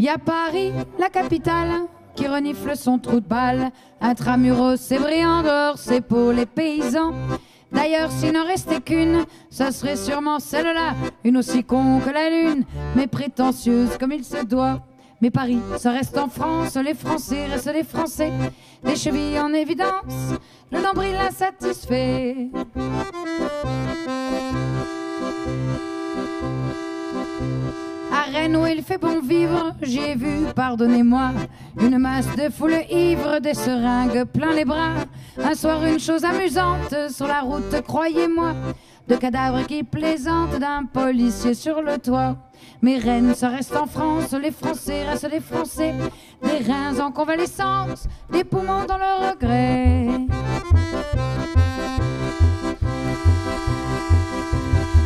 Y a Paris, la capitale, qui renifle son trou de balle. Intramuros, c'est brillant, dehors, c'est pour les paysans. D'ailleurs, s'il n'en restait qu'une, ça serait sûrement celle-là, une aussi con que la lune, mais prétentieuse comme il se doit. Mais Paris, ça reste en France, les Français restent les Français, les chevilles en évidence, le nombril insatisfait. À Rennes où il fait bon vivre, j'ai vu, pardonnez-moi, une masse de foule ivre, des seringues plein les bras. Un soir, une chose amusante sur la route, croyez-moi, de cadavres qui plaisantent d'un policier sur le toit. Mais Rennes, ça reste en France, les Français restent les Français, des reins en convalescence, des poumons dans le regret.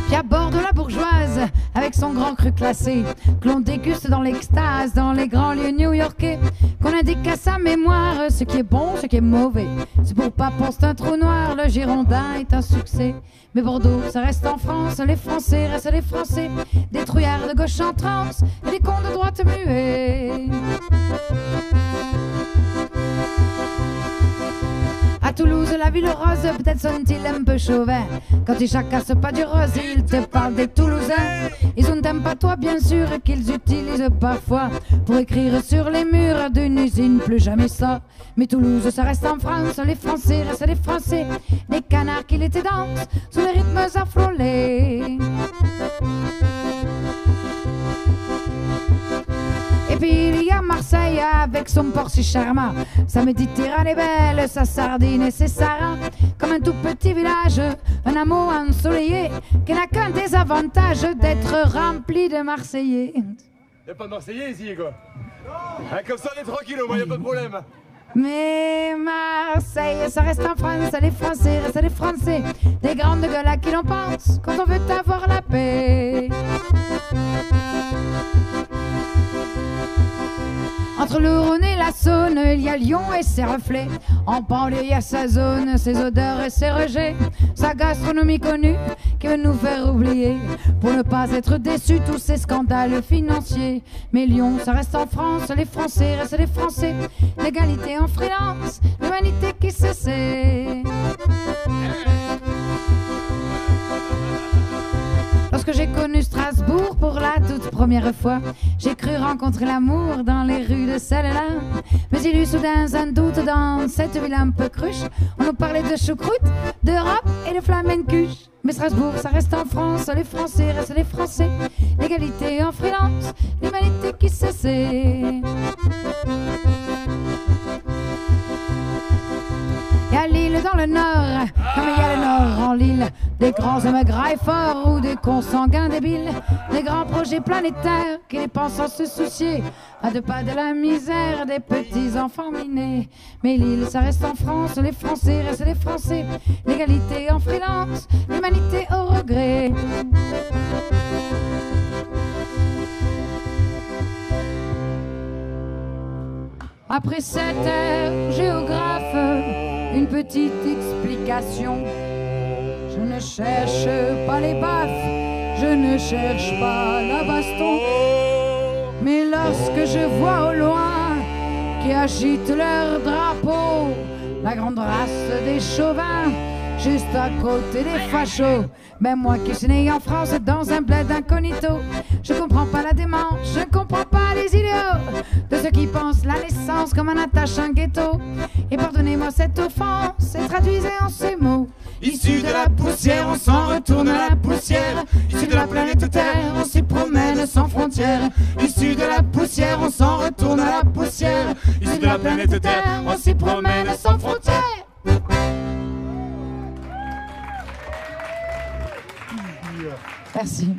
Puis à bord de la bourgeoise, avec son grand cru classé, que l'on déguste dans l'extase, dans les grands lieux new-yorkais, qu'on indique à sa mémoire ce qui est bon, ce qui est mauvais. C'est pour pas penser un trou noir, le Girondin est un succès. Mais Bordeaux, ça reste en France, les Français restent les Français, des trouillards de gauche en transe et des cons de droite muets. À Toulouse, la ville rose, peut-être sont-ils un peu chauvins. Quand ils jacassent pas du rose, ils te parlent des Toulousains. Ils ont un patois, bien sûr, qu'ils utilisent parfois pour écrire sur les murs d'une usine, plus jamais ça. Mais Toulouse, ça reste en France, les Français restent les Français, des canards qui l'étaient dansent sous les rythmes affolés. Et puis il y a Marseille avec son port si charmant, sa Méditerranée belle, sa sardine et ses sarins. Comme un tout petit village, un hameau ensoleillé qui n'a qu'un désavantage d'être rempli de Marseillais. Y'a pas de Marseillais ici, quoi. Ah, comme ça on est tranquille, au moins y'a pas de problème. Mais Marseille, ça reste en France, les Français restent les Français, des grandes gueules à qui l'on pense quand on veut avoir la paix. Entre le Rhône et la Saône, il y a Lyon et ses reflets. En banlieue, il y a sa zone, ses odeurs et ses rejets. Sa gastronomie connue qui veut nous faire oublier, pour ne pas être déçus, tous ces scandales financiers. Mais Lyon, ça reste en France, les Français restent les Français. L'égalité en freelance, l'humanité qui se sait. Lorsque j'ai connu Strasbourg pour la toute première fois, j'ai cru rencontrer l'amour dans les rues de celle-là. Mais il y eut soudain un doute dans cette ville un peu cruche. On nous parlait de choucroute, d'Europe et de flamencuche. Mais Strasbourg, ça reste en France, les Français restent les Français. L'égalité en freelance, l'humanité qui se sait. Et à Lille dans le Nord, comme il y a le Nord en Lille, des grands hommes gras et forts ou des consanguins débiles, des grands projets planétaires qui les pensent sans se soucier, à deux pas de la misère des petits enfants minés. Mais Lille, ça reste en France, les Français restent les Français, l'égalité en freelance, l'humanité au regret. Après cette ère géographe, une petite explication. Je ne cherche pas les baffes, je ne cherche pas la baston. Mais lorsque je vois au loin qui agitent leur drapeau, la grande race des chauvins, juste à côté des fachos, ben moi qui suis né en France dans un bled incognito, je comprends pas la démarche, je comprends pas les idéaux de ceux qui pensent la naissance comme un attache un ghetto. Et pardonnez-moi cette offense, et traduisez en ces mots. Issus de la poussière, on s'en retourne à la poussière. Issus de la planète Terre, on s'y promène sans frontières. Issus de la poussière, on s'en retourne à la poussière. Issus de la planète Terre, on s'y promène sans frontières. Merci.